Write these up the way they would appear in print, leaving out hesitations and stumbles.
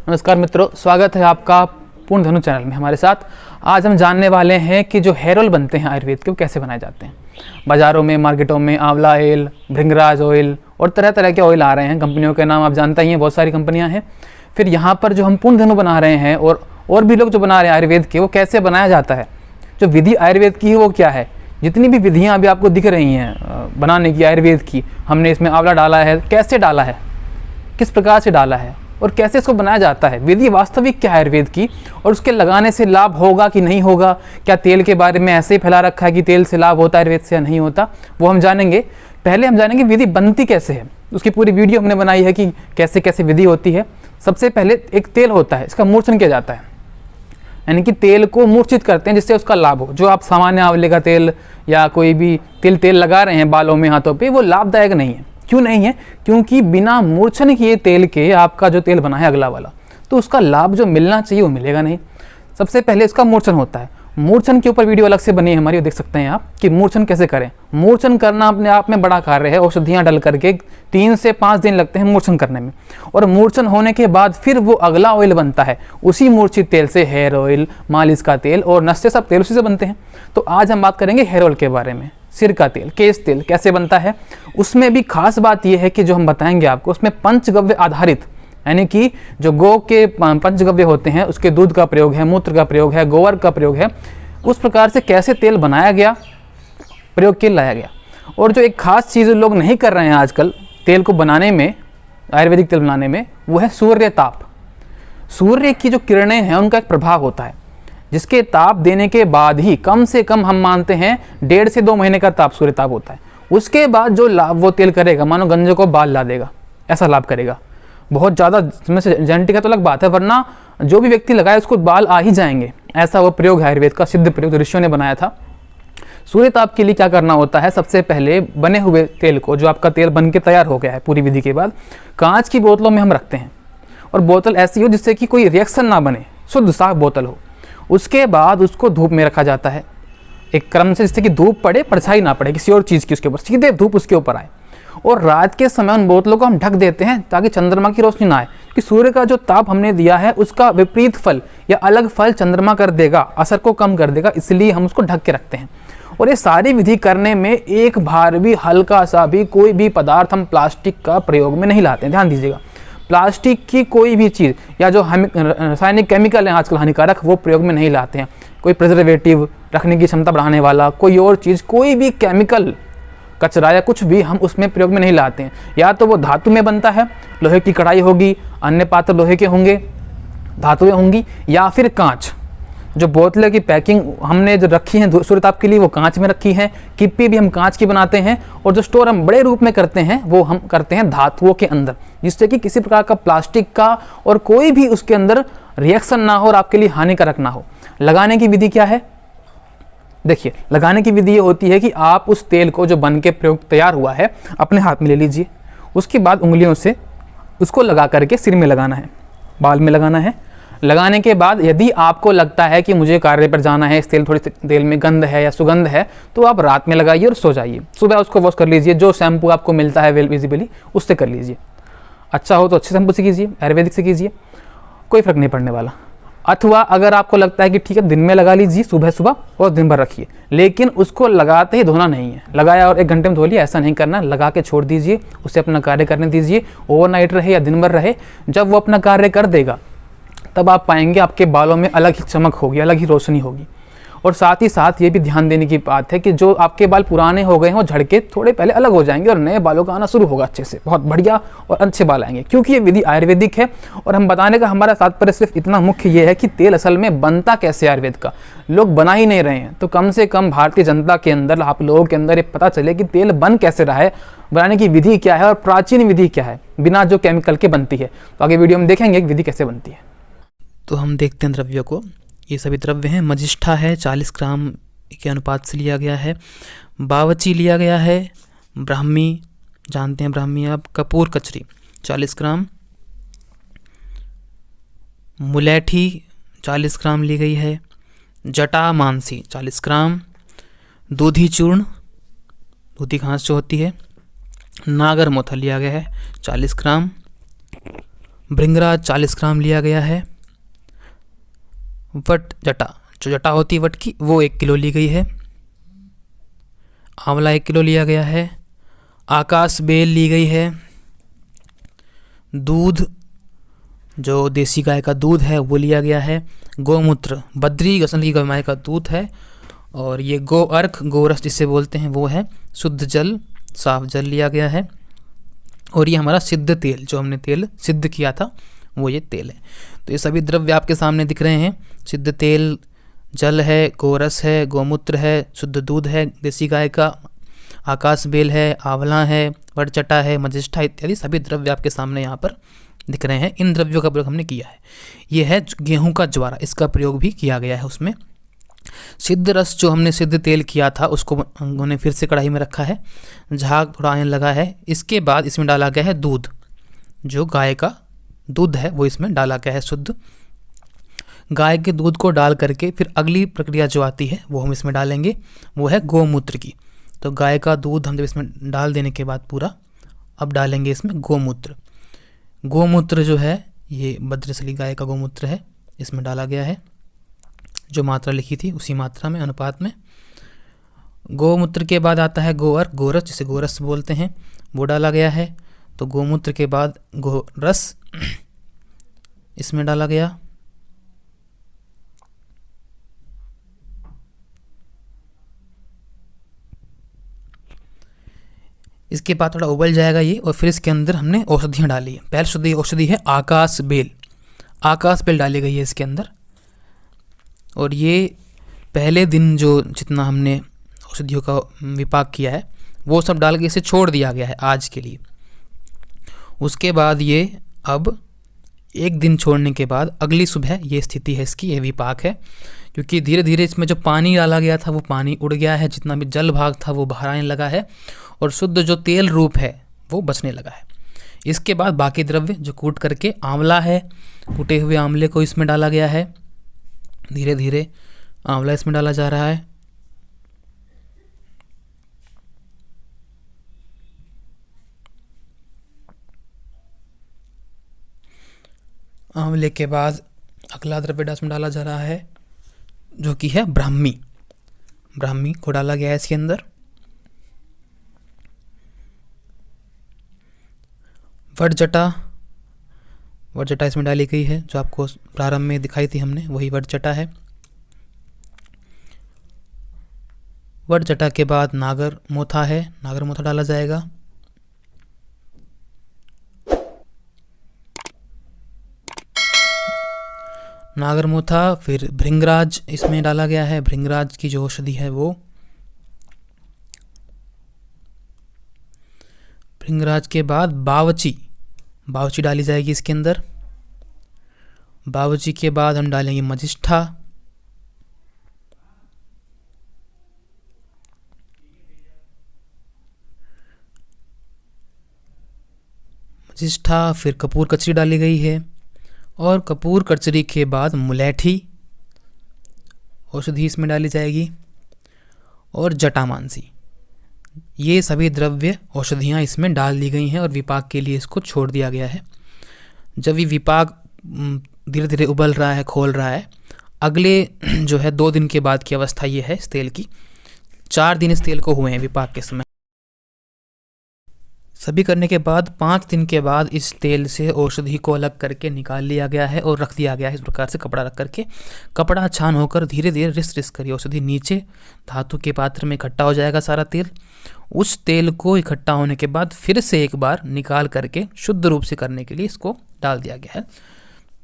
नमस्कार मित्रों, स्वागत है आपका पूर्ण धनु चैनल में। हमारे साथ आज हम जानने वाले हैं कि जो हेयर ऑयल बनते हैं आयुर्वेद के, वो कैसे बनाए जाते हैं। बाज़ारों में, मार्केटों में आंवला ऑयल, भृंगराज ऑयल और तरह तरह के ऑयल आ रहे हैं। कंपनियों के नाम आप जानते ही हैं, बहुत सारी कंपनियां हैं। फिर यहाँ पर जो हम पूर्ण धनु बना रहे हैं और भी लोग जो बना रहे हैं आयुर्वेद के, वो कैसे बनाया जाता है। जो विधि आयुर्वेद की है वो क्या है। जितनी भी विधियाँ अभी आपको दिख रही हैं बनाने की आयुर्वेद की, हमने इसमें आंवला डाला है, कैसे डाला है, किस प्रकार से डाला है और कैसे इसको बनाया जाता है। विधि वास्तविक क्या है आयुर्वेद की, और उसके लगाने से लाभ होगा कि नहीं होगा। क्या तेल के बारे में ऐसे ही फैला रखा है कि तेल से लाभ होता है आयुर्वेद से या नहीं होता, वो हम जानेंगे। पहले हम जानेंगे विधि बनती कैसे है। उसकी पूरी वीडियो हमने बनाई है कि कैसे कैसे विधि होती है। सबसे पहले एक तेल होता है, इसका मूर्छन किया जाता है, यानी कि तेल को मूर्छित करते हैं जिससे उसका लाभ हो। जो आप सामान्य आंवले का तेल या कोई भी तेल लगा रहे हैं बालों में, हाथों पे, वो लाभदायक नहीं है। क्यों नहीं है? क्योंकि बिना मूर्छन किए तेल के आपका जो तेल बना है अगला वाला, तो उसका लाभ जो मिलना चाहिए वो मिलेगा नहीं। सबसे पहले इसका मूर्छन होता है। मूर्छन के ऊपर वीडियो अलग से बनी है हमारी, देख सकते हैं आप कि मूर्छन कैसे करें। मूर्छन करना अपने आप में बड़ा कार्य है। औषधियाँ डल करके 3 से 5 दिन लगते हैं मूर्छन करने में, और मूर्छन होने के बाद फिर वो अगला ऑयल बनता है। उसी मूर्छित तेल से हेयर ऑयल, मालिश का तेल और नशे, सब तेल उसी से बनते हैं। तो आज हम बात करेंगे हेयर ऑयल के बारे में। सिर का तेल, केश तेल कैसे बनता है। उसमें भी खास बात यह है कि जो हम बताएंगे आपको, उसमें पंचगव्य आधारित, यानी कि जो गौ के पंचगव्य होते हैं उसके दूध का प्रयोग है, मूत्र का प्रयोग है, गोबर का प्रयोग है, उस प्रकार से कैसे तेल बनाया गया, प्रयोग के लाया गया। और जो एक खास चीज़ लोग नहीं कर रहे हैं आजकल तेल को बनाने में, आयुर्वेदिक तेल बनाने में, वो है सूर्य ताप। सूर्य की जो किरणें हैं उनका एक प्रभाव होता है, जिसके ताप देने के बाद ही, कम से कम हम मानते हैं 1.5 से 2 महीने का ताप, सूर्य ताप होता है। उसके बाद जो लाभ वो तेल करेगा, मानो गंजे को बाल ला देगा, ऐसा लाभ करेगा। बहुत ज़्यादा इसमें से जेनेटिक है तो अलग बात है, वरना जो भी व्यक्ति लगाए उसको बाल आ ही जाएंगे। ऐसा वो प्रयोग है आयुर्वेद का, सिद्ध प्रयोग जो ऋषियों ने बनाया था। सूर्य ताप के लिए क्या करना होता है, सबसे पहले बने हुए तेल को, जो आपका तेल बन के तैयार हो गया है पूरी विधि के बाद, कांच की बोतलों में हम रखते हैं। और बोतल ऐसी हो जिससे कि कोई रिएक्शन ना बने, शुद्ध साफ बोतल हो। उसके बाद उसको धूप में रखा जाता है एक क्रम से, जिससे कि धूप पड़े, परछाई ना पड़े किसी और चीज़ की उसके ऊपर, सीधे धूप उसके ऊपर आए। और रात के समय उन बोतलों को हम ढक देते हैं ताकि चंद्रमा की रोशनी ना आए, कि सूर्य का जो ताप हमने दिया है उसका विपरीत फल या अलग फल चंद्रमा कर देगा, असर को कम कर देगा, इसलिए हम उसको ढक के रखते हैं। और ये सारी विधि करने में एक बार भी हल्का सा भी कोई भी पदार्थ हम प्लास्टिक का प्रयोग में नहीं लाते हैं। ध्यान दीजिएगा, प्लास्टिक की कोई भी चीज़ या जो हम रासायनिक केमिकल हैं आजकल हानिकारक, वो प्रयोग में नहीं लाते हैं। कोई प्रिजर्वेटिव, रखने की क्षमता बढ़ाने वाला, कोई और चीज़, कोई भी केमिकल, कचरा या कुछ भी हम उसमें प्रयोग में नहीं लाते हैं। या तो वो धातु में बनता है, लोहे की कढ़ाई होगी, अन्य पात्र लोहे के होंगे, धातुएं होंगी, या फिर कांच। जो बोतलें की पैकिंग हमने जो रखी है सूर्यताप के लिए, वो कांच में रखी है। किप्पी भी हम कांच की बनाते हैं, और जो स्टोर हम बड़े रूप में करते हैं वो हम करते हैं धातुओं के अंदर, जिससे कि किसी प्रकार का प्लास्टिक का और कोई भी उसके अंदर रिएक्शन ना हो और आपके लिए हानिकारक ना हो। लगाने की विधि क्या है, देखिए, लगाने की विधि ये होती है कि आप उस तेल को जो बन के प्रयोग तैयार हुआ है अपने हाथ में ले लीजिए। उसके बाद उंगलियों से उसको लगा करके सिर में लगाना है, बाल में लगाना है। लगाने के बाद यदि आपको लगता है कि मुझे कार्य पर जाना है, इस थोड़ी तेल में गंध है या सुगंध है, तो आप रात में लगाइए और सो जाइए। सुबह उसको वॉश कर लीजिए, जो शैम्पू आपको मिलता है विजिबली उससे कर लीजिए। अच्छा हो तो अच्छे शैम्पू से कीजिए, आयुर्वेदिक से कीजिए, कोई फर्क नहीं पड़ने वाला। अथवा अगर आपको लगता है कि ठीक है दिन में लगा लीजिए, सुबह सुबह, और दिन भर रखिए, लेकिन उसको लगाते ही धोना नहीं है। लगाया और 1 घंटे में धो लिया, ऐसा नहीं करना। लगा के छोड़ दीजिए, उसे अपना कार्य करने दीजिए, ओवरनाइट रहे या दिन भर रहे। जब वो अपना कार्य कर देगा तब आप पाएंगे आपके बालों में अलग ही चमक होगी, अलग ही रोशनी होगी। और साथ ही साथ ये भी ध्यान देने की बात है कि जो आपके बाल पुराने हो गए हैं वो झड़ के थोड़े पहले अलग हो जाएंगे और नए बालों का आना शुरू होगा अच्छे से, बहुत बढ़िया और अच्छे बाल आएंगे, क्योंकि ये विधि आयुर्वेदिक है। और हम बताने का हमारा तात्पर्य सिर्फ इतना मुख्य ये है कि तेल असल में बनता कैसे आयुर्वेद का, लोग बना ही नहीं रहे हैं। तो कम से कम भारतीय जनता के अंदर, आप लोगों के अंदर ये पता चले कि तेल बन कैसे रहा है, बनाने की विधि क्या है और प्राचीन विधि क्या है, बिना जो केमिकल के बनती है। तो आगे वीडियो में देखेंगे विधि कैसे बनती है। तो हम देखते हैं द्रव्यों को। ये सभी द्रव्य हैं। मजिष्ठा है, 40 ग्राम के अनुपात से लिया गया है। बावची लिया गया है। ब्राह्मी, जानते हैं ब्राह्मी आप। कपूर कचरी 40 ग्राम। मुलैठी 40 ग्राम ली गई है। जटा मानसी 40 ग्राम। दूधी चूर्ण, दूधी घास जो होती है। नागर मोथा लिया गया है 40 ग्राम। भृंगराज 40 ग्राम लिया गया है। वट जटा, जो जटा होती है वट की, वो 1 किलो ली गई है। आंवला 1 किलो लिया गया है। आकाश बेल ली गई है। दूध, जो देसी गाय का दूध है वो लिया गया है। गोमूत्र, बद्री नस्ल की गाय का दूध है। और ये गो अर्क, गोरस जिसे बोलते हैं वो है। शुद्ध जल, साफ जल लिया गया है। और ये हमारा सिद्ध तेल, जो हमने तेल सिद्ध किया था वो ये तेल है। तो ये सभी द्रव्य आपके सामने दिख रहे हैं। सिद्ध तेल, जल है, गोरस है, गोमूत्र है, शुद्ध दूध है देसी गाय का, आकाश बेल है, आंवला है, वटचटा है, मजिष्ठा इत्यादि सभी द्रव्य आपके सामने यहाँ पर दिख रहे हैं। इन द्रव्यों का प्रयोग हमने किया है। ये है गेहूं का ज्वारा, इसका प्रयोग भी किया गया है उसमें। सिद्ध रस, जो हमने सिद्ध तेल किया था उसको उन्होंने फिर से कढ़ाई में रखा है। झाग थोड़ा आयन लगा है। इसके बाद इसमें डाला गया है दूध, जो गाय का दूध है वो इसमें डाला गया है शुद्ध। गाय के दूध को डाल करके फिर अगली प्रक्रिया जो आती है वो हम इसमें डालेंगे, वो है गोमूत्र की। तो गाय का दूध हम जब इसमें डाल देने के बाद पूरा, अब डालेंगे इसमें गोमूत्र। गोमूत्र जो है ये बद्रसली गाय का गोमूत्र है, इसमें डाला गया है। जो मात्रा लिखी थी उसी मात्रा में, अनुपात में। गोमूत्र के बाद आता है गोअर, गोरस जिसे गोरस बोलते हैं, वो डाला गया है। तो गोमूत्र के बाद गोरस इसमें डाला गया। इसके बाद थोड़ा उबल जाएगा ये, और फिर इसके अंदर हमने औषधियाँ डाली है। पहली औषधि है आकाश बेल। आकाश बेल डाली गई है इसके अंदर। और ये पहले दिन जो जितना हमने औषधियों का विपाक किया है वो सब डाल के इसे छोड़ दिया गया है आज के लिए। उसके बाद ये अब 1 दिन छोड़ने के बाद अगली सुबह ये स्थिति है इसकी, ये विपाक है। क्योंकि धीरे धीरे इसमें जो पानी डाला गया था वो पानी उड़ गया है, जितना भी जल भाग था वो बाहर आने लगा है, और शुद्ध जो तेल रूप है वो बचने लगा है। इसके बाद बाकी द्रव्य जो कूट करके, आंवला है, कूटे हुए आंवले को इसमें डाला गया है। धीरे धीरे आंवला इसमें डाला जा रहा है। आंवले के बाद अगला द्रव्य इसमें डाला जा रहा है, जो कि है ब्राह्मी। ब्राह्मी को डाला गया है इसके अंदर। वटजटा, वटजटा इसमें डाली गई है, जो आपको प्रारंभ में दिखाई थी हमने, वही वटजटा है। वटजटा के बाद नागर मोथा है, नागर मोथा डाला जाएगा। नागर मोथा, फिर भृंगराज इसमें डाला गया है। भृंगराज की जो औषधि है वो। भृंगराज के बाद बावची, बावची डाली जाएगी इसके अंदर। बावची के बाद हम डालेंगे मजिष्ठा। मजिष्ठा, फिर कपूर कचरी डाली गई है। और कपूर कचरी के बाद मुलैठी औषधि इसमें डाली जाएगी। और जटामांसी, ये सभी द्रव्य औषधियाँ इसमें डाल दी गई हैं और विपाक के लिए इसको छोड़ दिया गया है। जब ये विपाक धीरे धीरे उबल रहा है, खोल रहा है, अगले जो है 2 दिन के बाद की अवस्था ये है इस तेल की। 4 दिन इस तेल को हुए हैं विपाक के समय। सभी करने के बाद 5 दिन के बाद इस तेल से औषधि को अलग करके निकाल लिया गया है और रख दिया गया है इस प्रकार से कपड़ा रख करके। कपड़ा छान होकर धीरे धीरे रिस रिस कर औषधि नीचे धातु के पात्र में इकट्ठा हो जाएगा सारा तेल। उस तेल को इकट्ठा होने के बाद फिर से एक बार निकाल करके शुद्ध रूप से करने के लिए इसको डाल दिया गया है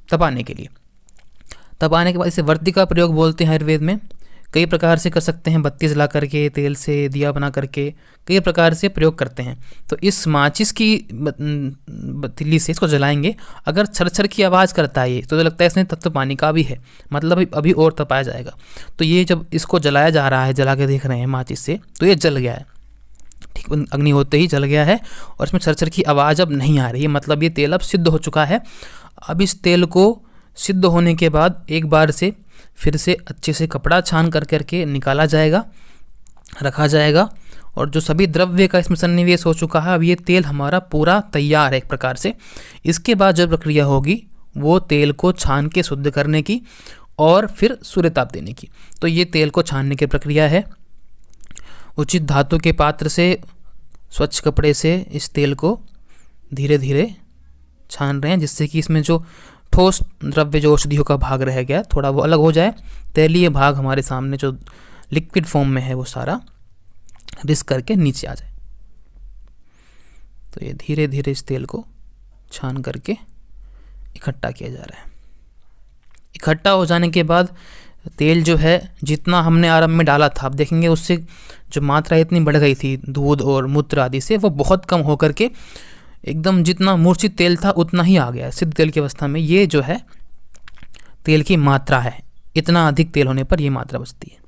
तपाने के लिए। तपाने के बाद इसे वर्ती का प्रयोग बोलते हैं आयुर्वेद में। कई प्रकार से कर सकते हैं, बत्ती जला करके, तेल से दिया बना करके, कई प्रकार से प्रयोग करते हैं। तो इस माचिस की बतीली से इसको जलाएंगे, अगर छरछर की आवाज़ करता है ये तो लगता है इसमें तत्व पानी का भी है, मतलब अभी और तपाया जाएगा। तो ये जब इसको जलाया जा रहा है, जला के देख रहे हैं माचिस से, तो ये जल गया है, ठीक, अग्नि होते ही जल गया है और इसमें छरछर की आवाज़ अब नहीं आ रही है, मतलब ये तेल अब सिद्ध हो चुका है। अब इस तेल को सिद्ध होने के बाद एक बार से फिर से अच्छे से कपड़ा छान कर करके निकाला जाएगा, रखा जाएगा और जो सभी द्रव्य का इसमें सन्निवेश हो चुका है। अब ये तेल हमारा पूरा तैयार है एक प्रकार से। इसके बाद जो प्रक्रिया होगी वो तेल को छान के शुद्ध करने की और फिर सूर्यताप देने की। तो ये तेल को छानने की प्रक्रिया है। उचित धातु के पात्र से स्वच्छ कपड़े से इस तेल को धीरे धीरे छान रहे हैं, जिससे कि इसमें जो ठोस द्रव्य जो औषधियों का भाग रह गया थोड़ा वो अलग हो जाए, तैलीय भाग हमारे सामने जो लिक्विड फॉर्म में है वो सारा रिस करके नीचे आ जाए। तो ये धीरे धीरे इस तेल को छान करके इकट्ठा किया जा रहा है। इकट्ठा हो जाने के बाद तेल जो है जितना हमने आरंभ में डाला था, आप देखेंगे उससे जो मात्रा इतनी बढ़ गई थी दूध और मूत्र आदि से, वो बहुत कम होकर के एकदम जितना मूर्छित तेल था उतना ही आ गया है सिद्ध तेल की अवस्था में। ये जो है तेल की मात्रा है, इतना अधिक तेल होने पर ये मात्रा बचती है।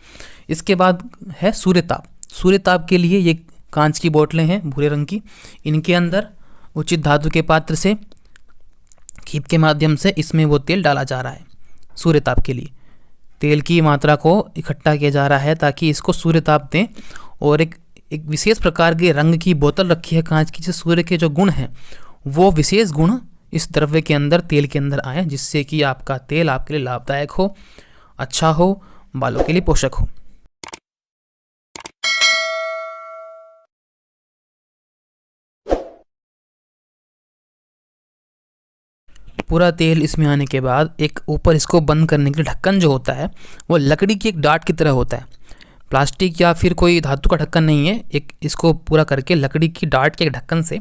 इसके बाद है सूर्यताप। सूर्यताप के लिए ये कांच की बोतलें हैं भूरे रंग की, इनके अंदर उचित धातु के पात्र से खीप के माध्यम से इसमें वो तेल डाला जा रहा है। सूर्यताप के लिए तेल की मात्रा को इकट्ठा किया जा रहा है ताकि इसको सूर्यताप दें। और एक विशेष प्रकार के रंग की बोतल रखी है कांच की, जिससे सूर्य के जो गुण हैं वो विशेष गुण इस द्रव्य के अंदर तेल के अंदर आए, जिससे कि आपका तेल आपके लिए लाभदायक हो, अच्छा हो, बालों के लिए पोषक हो। पूरा तेल इसमें आने के बाद एक ऊपर इसको बंद करने के लिए ढक्कन जो होता है वो लकड़ी की एक डाट की तरह होता है, प्लास्टिक या फिर कोई धातु का ढक्कन नहीं है। एक इसको पूरा करके लकड़ी की डाट के एक ढक्कन से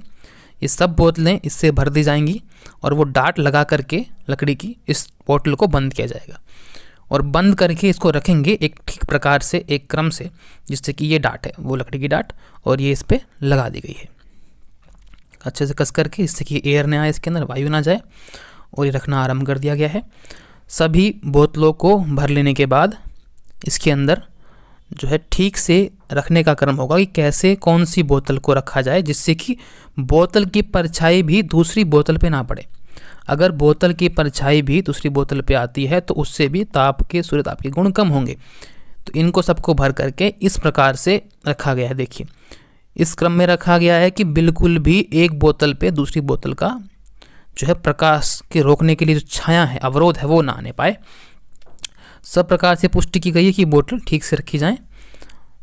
ये सब बोतलें इससे भर दी जाएंगी और वो डाट लगा करके लकड़ी की इस बोतल को बंद किया जाएगा और बंद करके इसको रखेंगे एक ठीक प्रकार से, एक क्रम से, जिससे कि ये डाट है वो लकड़ी की डाट और ये इस पर लगा दी गई है अच्छे से कस करके, इससे कि एयर ना आए, इसके अंदर वायु ना जाए, और ये रखना आरंभ कर दिया गया है। सभी बोतलों को भर लेने के बाद इसके अंदर जो है ठीक से रखने का क्रम होगा कि कैसे कौन सी बोतल को रखा जाए, जिससे कि बोतल की परछाई भी दूसरी बोतल पे ना पड़े। अगर बोतल की परछाई भी दूसरी बोतल पे आती है तो उससे भी सूर्यताप के गुण कम होंगे। तो इनको सबको भर करके इस प्रकार से रखा गया है। देखिए इस क्रम में रखा गया है कि बिल्कुल भी एक बोतल पे दूसरी बोतल का जो है प्रकाश के रोकने के लिए जो छाया है, अवरोध है, वो ना आने पाए। सब प्रकार से पुष्टि की गई है कि बोतल ठीक से रखी जाए।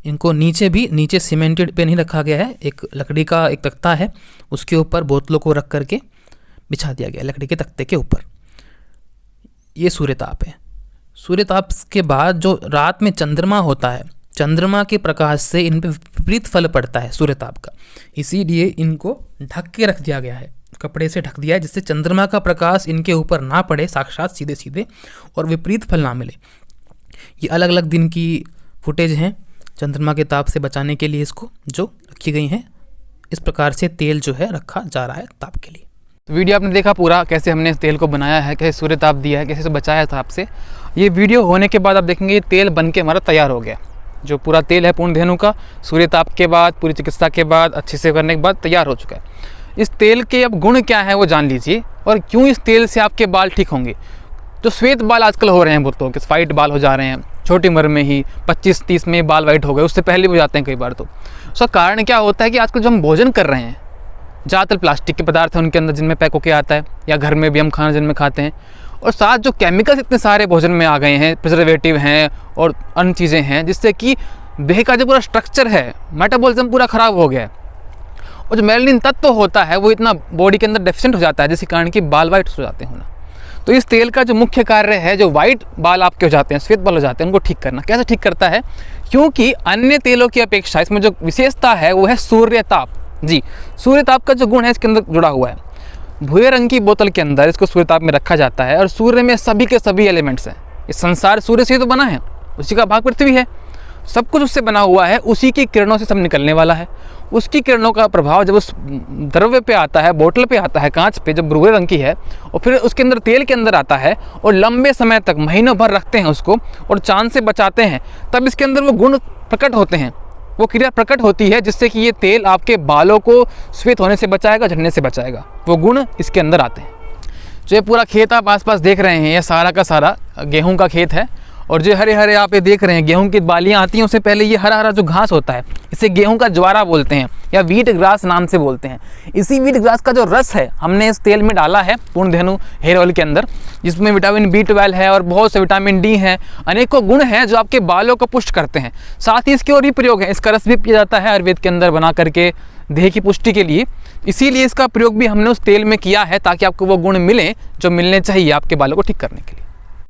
इनको नीचे सीमेंटेड पे नहीं रखा गया है, एक लकड़ी का एक तख्ता है उसके ऊपर बोतलों को रख करके बिछा दिया गया लकड़ी के तख्ते के ऊपर। ये सूर्यताप है। सूर्यताप के बाद जो रात में चंद्रमा होता है, चंद्रमा के प्रकाश से इन पर विपरीत फल पड़ता है सूर्यताप का, इसीलिए इनको ढक के रख दिया गया है, कपड़े से ढक दिया है, जिससे चंद्रमा का प्रकाश इनके ऊपर ना पड़े साक्षात सीधे सीधे और विपरीत फल ना मिले। ये अलग अलग दिन की फुटेज हैं चंद्रमा के ताप से बचाने के लिए इसको जो रखी गई हैं। इस प्रकार से तेल जो है रखा जा रहा है ताप के लिए। तो वीडियो आपने देखा पूरा कैसे हमने इस तेल को बनाया है, कैसे सूर्यताप दिया है, कैसे इसे बचाया ताप से। ये वीडियो होने के बाद आप देखेंगे ये तेल बन के हमारा तैयार हो गया। जो पूरा तेल है पूर्ण धेनु का सूर्यताप के बाद, पूरी चिकित्सा के बाद, अच्छे से करने के बाद तैयार हो चुका है। इस तेल के अब गुण क्या है वो जान लीजिए और क्यों इस तेल से आपके बाल ठीक होंगे। जो श्वेत बाल आजकल हो रहे हैं बहुतों के, वाइट बाल हो जा रहे हैं छोटी उम्र में ही, 25-30 में बाल वाइट हो गए, उससे पहले भी हो जाते हैं कई बार। तो उसका कारण क्या होता है कि आजकल जो हम भोजन कर रहे हैं ज़्यादातर प्लास्टिक के पदार्थ हैं उनके अंदर, जिनमें पैक होके आता है, या घर में भी हम खाना जिनमें खाते हैं, और साथ जो केमिकल्स इतने सारे भोजन में आ गए हैं, प्रिजर्वेटिव हैं और अन्य चीज़ें हैं, जिससे कि देह का जो पूरा स्ट्रक्चर है, मेटाबॉलिज्म पूरा ख़राब हो गया है। और जो मेलानिन तत्व होता है वो इतना बॉडी के अंदर डेफिशिएंट हो जाता है, जिसके कारण कि बाल वाइट हो जाते हैं होना। तो इस तेल का जो मुख्य कार्य है, जो वाइट बाल आपके हो जाते हैं, श्वेत बाल हो जाते हैं, उनको ठीक करना। कैसे ठीक करता है? क्योंकि अन्य तेलों की अपेक्षा इसमें जो विशेषता है वो है सूर्यताप। जी, सूर्यताप का जो गुण है इसके अंदर जुड़ा हुआ है। भूरे रंग की बोतल के अंदर इसको सूर्यताप में रखा जाता है और सूर्य में सभी के सभी एलिमेंट्स हैं। इस संसार सूर्य से तो बना है, उसी का भाग पृथ्वी है, सब कुछ उससे बना हुआ है, उसी की किरणों से सब निकलने वाला है। उसकी किरणों का प्रभाव जब उस द्रव्य पे आता है, बोतल पे आता है, कांच पे, जब भूरे रंग की है, और फिर उसके अंदर तेल के अंदर आता है और लंबे समय तक महीनों भर रखते हैं उसको और चांद से बचाते हैं, तब इसके अंदर वो गुण प्रकट होते हैं, वो क्रिया प्रकट होती है, जिससे कि ये तेल आपके बालों को श्वेत होने से बचाएगा, झड़ने से बचाएगा। वो गुण इसके अंदर आते हैं। जो ये पूरा खेत आप आसपास देख रहे हैं, ये सारा का सारा गेहूं का खेत है और जो हरे हरे आप ये देख रहे हैं गेहूं की बालियां आती हैं, उससे पहले ये हरा हरा जो घास होता है इसे गेहूं का ज्वारा बोलते हैं या व्हीट ग्रास नाम से बोलते हैं। इसी व्हीट ग्रास का जो रस है हमने इस तेल में डाला है पूर्णधनु हेयर ऑयल के अंदर, जिसमें विटामिन B12 है और बहुत से विटामिन D है, अनेकों गुण हैं जो आपके बालों को पुष्ट करते हैं। साथ ही इसके और भी प्रयोग है, इसका रस भी पिया जाता है आयुर्वेद के अंदर बना करके देह की पुष्टि के लिए। इसीलिए इसका प्रयोग भी हमने उस तेल में किया है ताकि आपको वो गुण मिले जो मिलने चाहिए आपके बालों को ठीक करने के लिए।